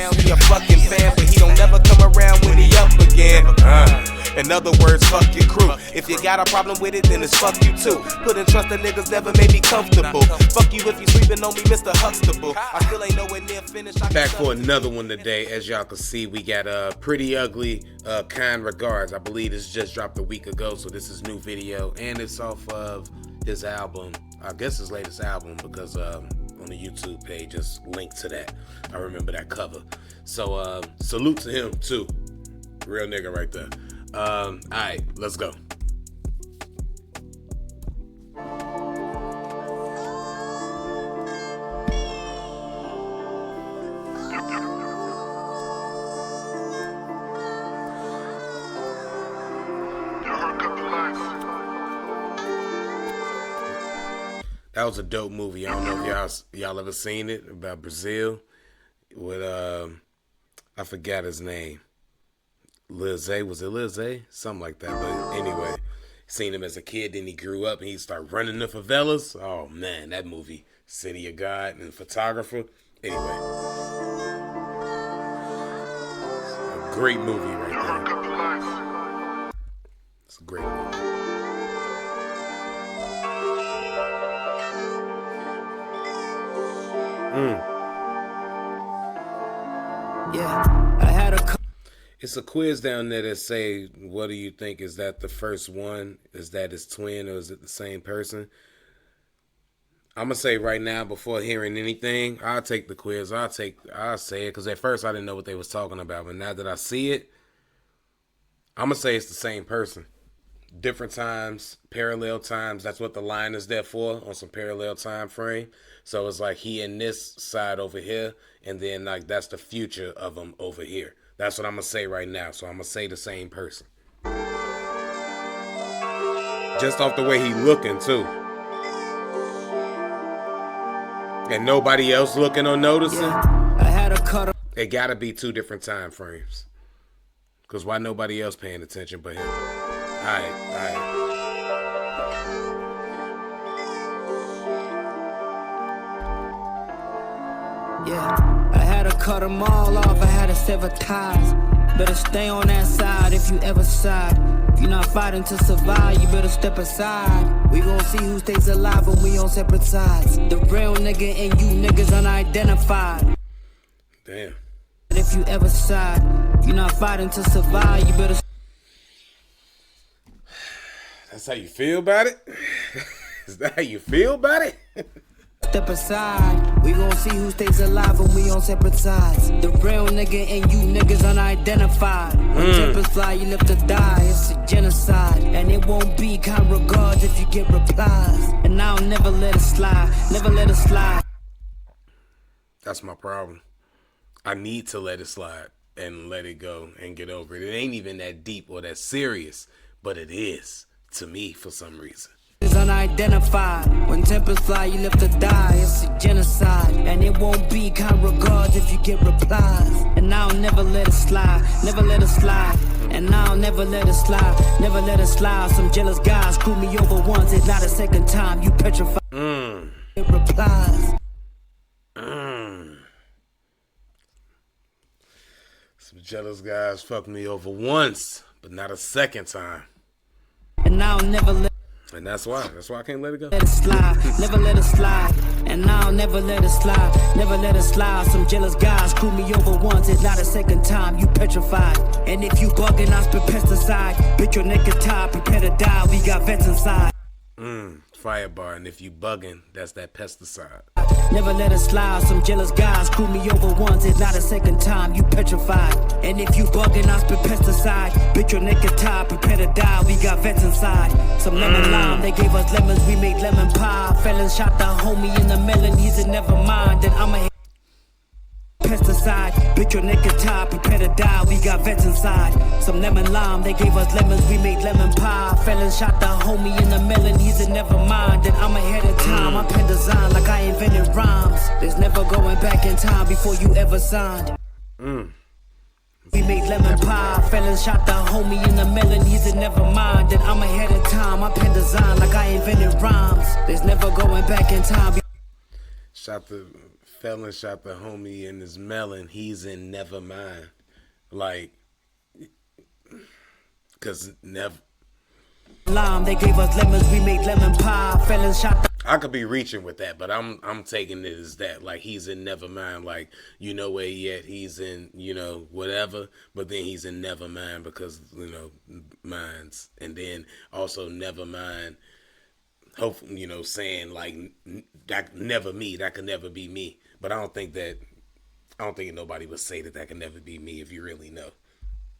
around, he a fucking fan, but he don't never come around when he up again. In other words, fuck your crew. If you got a problem with it, then it's fuck you too. Putting trust in niggas never made me comfortable. Fuck you if you sleeping on me, Mr. Huxtable. I still ain't nowhere near finished. Back for another one today. As y'all can see, we got Pretty Ugly, Kind Regards. I believe this just dropped a week ago, so this is new video. And it's off of his album. I guess his latest album, because on the YouTube page, just linked to that. I remember that cover. So salute to him too. Real nigga right there. Alright, let's go. That was a dope movie. I don't know if y'all ever seen it, about Brazil with I forgot his name. Lil Zay, was it Lil Zay? Something like that. But anyway, seen him as a kid, then he grew up and he started running the favelas. Oh man, that movie, City of God and Photographer. Anyway, a great movie right there. It's a great movie. Yeah, I had a. It's a quiz down there that say, what do you think? Is that the first one? Is that his twin, or is it the same person? I'm going to say right now, before hearing anything, I'll take the quiz. I'll say it, because at first I didn't know what they was talking about. But now that I see it, I'm going to say it's the same person. Different times, parallel times. That's what the line is there for, on some parallel time frame. So it's like he in this side over here, and then like that's the future of him over here. That's what I'm going to say right now. So I'm going to say the same person. Just off the way he looking, too. And nobody else looking or noticing. Yeah, I had a cut. It got to be two different time frames. Because why nobody else paying attention but him? All right. Yeah, I had to cut them all off, I had to sever ties. Better stay on that side if you ever side. If you're not fighting to survive, you better step aside. We gon' see who stays alive when we on separate sides. The real nigga and you niggas unidentified. Damn. If you ever side, if you're not fighting to survive, you better. That's how you feel about it? Is that how you feel about it? Step aside, we gon' see who stays alive when we on separate sides. The real nigga and you niggas unidentified. When tempers fly, you live to die, it's a genocide. And it won't be kind regards if you get replies. And I'll never let it slide, never let it slide. That's my problem. I need to let it slide and let it go and get over it. It ain't even that deep or that serious, but it is to me for some reason. Is unidentified. When tempers fly, you live to die. It's a genocide, and it won't be kind regards if you get replies. And I'll never let it slide, never let it slide. And I'll never let it slide, never let it slide. Some jealous guys screw me over once, it's not a second time. You petrified. It replies. Some jealous guys fucked me over once, but not a second time. And I'll never let. And that's why I can't let it go. Let it slide, never let it slide. And I'll never let it slide, never let it slide. Some jealous guys screw me over once, it's not a second time. You petrified. And if you bugging, I spit pesticide. Bitch, your neck is tied, prepare to die. We got vets inside. Fire bar, and if you bugging, that's that pesticide. Never let it slide. Some jealous guys screw me over once, it's not a second time. You petrified. And if you bugging, I spit pesticide. Bitch, your neck is tied, prepare to die. We got vets inside. Some lemon lime, they gave us lemons, we made lemon pie. Felons shot the homie in the melon, he said never mind. Then I'ma pesticide. Bitch, your neck is tied, prepare to die. We got vets inside. Some lemon lime, they gave us lemons, we made lemon pie. Felons shot the homie in the melon, he said never mind. Then I'm ahead of time, I pen design like I invented rhymes. There's never going back in time before you ever signed. We made lemon pie. Felons shot the homie in the melon, he said never mind. Then I'm ahead of time, I pen design like I invented rhymes. There's never going back in time. Shot the felon shot the homie in his melon. He's in Nevermind. Like, cause never. They gave us lemons, we made lemon pie. Felons shot the I could be reaching with that, but I'm taking it as that. Like, he's in Nevermind. Like, you know where he at? He's in, you know, whatever. But then he's in Nevermind because, you know, minds. And then also Nevermind. Hopefully, you know, saying like that never me. That could never be me. But I don't think nobody would say that could never be me if you really know.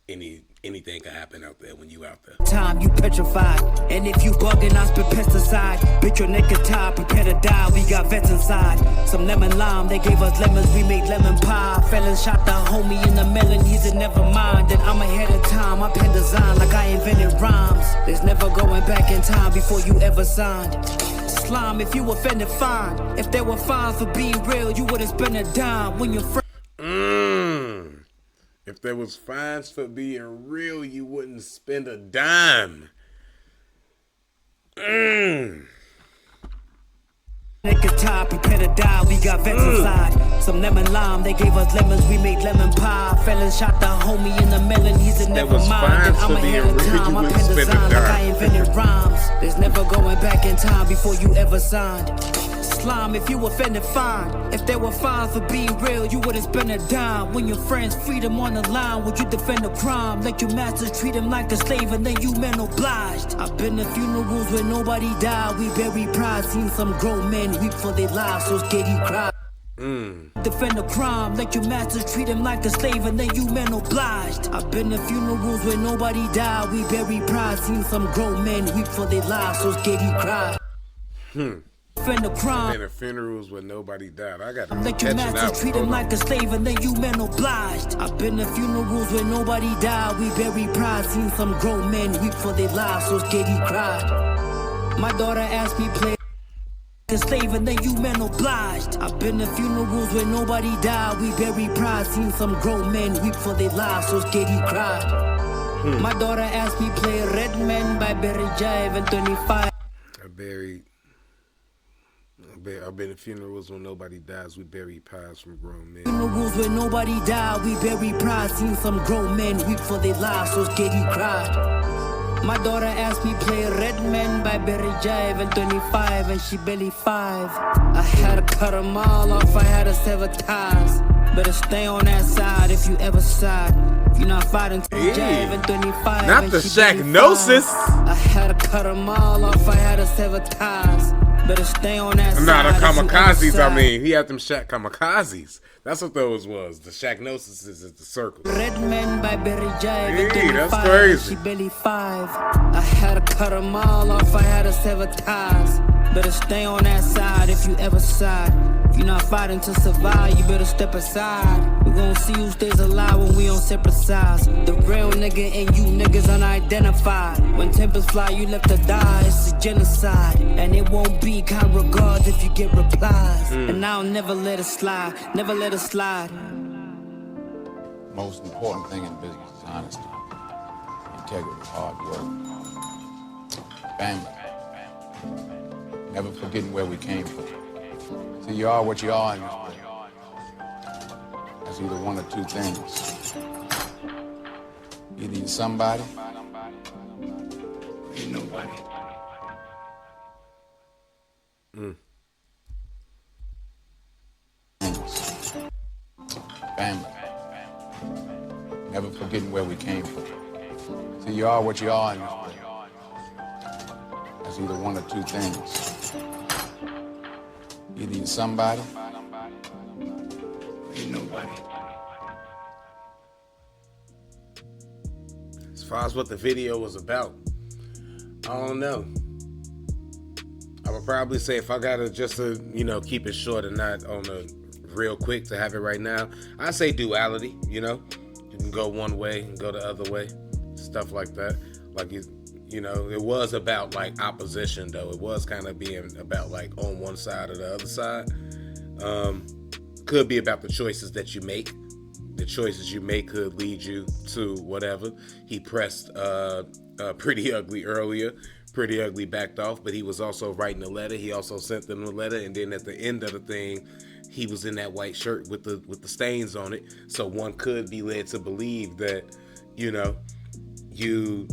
Anything can happen out there when you out there. time, you petrified. And if you bugging, I spit pesticide. Bitch, your naked tie, prepare to die. We got vets inside. Some lemon lime, they gave us lemons, we made lemon pie. Felon shot the homie in the melon, he's a never mind. Then I'm ahead of time, I pen design like I invented rhymes. There's never going back in time before you ever signed. Slime, if you offended, fine. If there were fines for being real, you wouldn't spend a dime when your friend. If there was fines for being real, you wouldn't spend a dime. Naked tie, prepare to die, we got vets inside. Some lemon lime, they gave us lemons, we made lemon pie. Felon shot the homie in the melon, he's a never mind. I'm ahead of time, I pen design like I invented rhymes. There's never going back in time before you ever signed. Slime, if you offended, fine. If there were fines for being real, you wouldn't spend a dime. When your friends freedom on the line, would you defend a crime? Let your masters treat him like a slave and then you men obliged. I've been to funerals where nobody died. We bury pride, seen some grown men weep for their lives, so scared you cry. Defend a crime, let your masters treat him like a slave and then you men obliged. I've been to funerals where nobody died. We bury pride, seen some grown men weep for their lives, so scared you cry. Defend a crime. Been at funerals where nobody died. I got to let your masters treat him like a slave and then you men obliged. I've been to funerals where nobody died. We bury pride, seen some grown men weep for their lives, so scared you cried. My daughter asked me play a slave and then you men obliged. I've been to funerals where nobody died. We bury pride, seen some grown men weep for their lives, so scared you cried. My daughter asked me play Red Man by Barry Jive and 25. I've been to funerals when nobody dies. We bury pies from grown men. Funerals where nobody died. We bury pride. Seen some grown men weep for their lives, so scared you cried. My daughter asked me play Red Man by Barry Jive and 25, and she barely 5. I had to cut them all off. I had to sever ties. Better stay on that side if you ever side. If you're not fighting to Jive and 25. Not and the she Shacknosis. I had to cut them all off. I had to sever ties. Better stay on that side. Not the kamikazes, I mean. He had them Shaq kamikazes. That's what those was. The Shacknosis is the circle. Red Man by Barry Jive. Hey, that's crazy. She barely 5. I had to cut them all off. I had to sever ties. Better stay on that side if you ever side. If you're not fighting to survive, you better step aside. We gon' see who stays alive when we on separate sides. The real nigga and you niggas unidentified. When tempers fly, you left to die. It's a genocide. And it won't be kind regards if you get replies. And I'll never let it slide. Never let it slide. Most important thing in business is honesty, integrity, hard work, family. Never forgetting where we came from. See, you are what you are, and that's either one or two things. Either you're somebody, or you're nobody. Family. Never forgetting where we came from. See, you are what you are, and that's either one or two things. Either you're somebody, or you're nobody. As far as what the video was about, I don't know. I would probably say if I gotta just to, keep it short and not on the real quick to have it right now, I say duality, You can go one way and go the other way. Stuff like that. Like, it was about like opposition though. It was kind of being about like on one side or the other side. Could be about the choices that you make. The choices you make could lead you to whatever. He pressed Pretty Ugly earlier. Pretty Ugly backed off, but he was also writing a letter. He also sent them a letter, and then at the end of the thing, he was in that white shirt with the stains on it. So one could be led to believe that, you know, you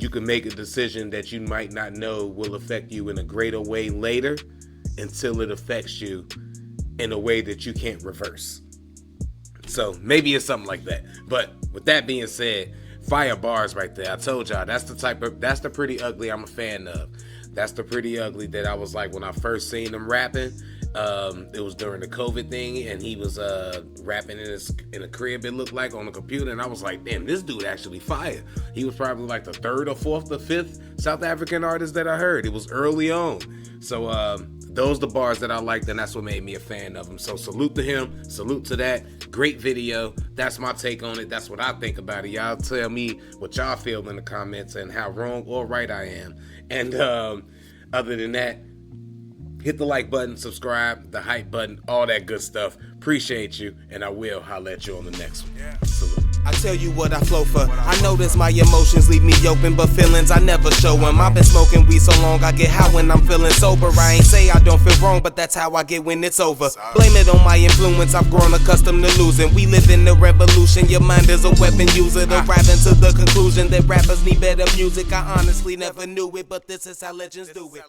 can make a decision that you might not know will affect you in a greater way later, until it affects you in a way that you can't reverse. So maybe it's something like that. But with that being said, fire bars right there. I told y'all that's the Priddy Ugly I'm a fan of. That's the Priddy Ugly that I was like when I first seen him rapping. It was during the COVID thing, and he was rapping in a crib, it looked like, on the computer, and I was like, damn, this dude actually fire. He was probably like the third or fourth or fifth South African artist that I heard. It was early on. So those the bars that I liked, and that's what made me a fan of him. So salute to him, salute to that. Great video. That's my take on it. That's what I think about it. Y'all tell me what y'all feel in the comments and how wrong or right I am. And other than that, hit the like button, subscribe, the hype button, all that good stuff. Appreciate you, and I will holler at you on the next one. Salute. I tell you what I flow for. I notice my emotions leave me open, but feelings I never show them. I've been smoking weed so long, I get high when I'm feeling sober. I ain't say I don't feel wrong, but that's how I get when it's over. Blame it on my influence, I've grown accustomed to losing. We live in the revolution, your mind is a weapon user. Arriving to the conclusion that rappers need better music. I honestly never knew it, but this is how legends do it.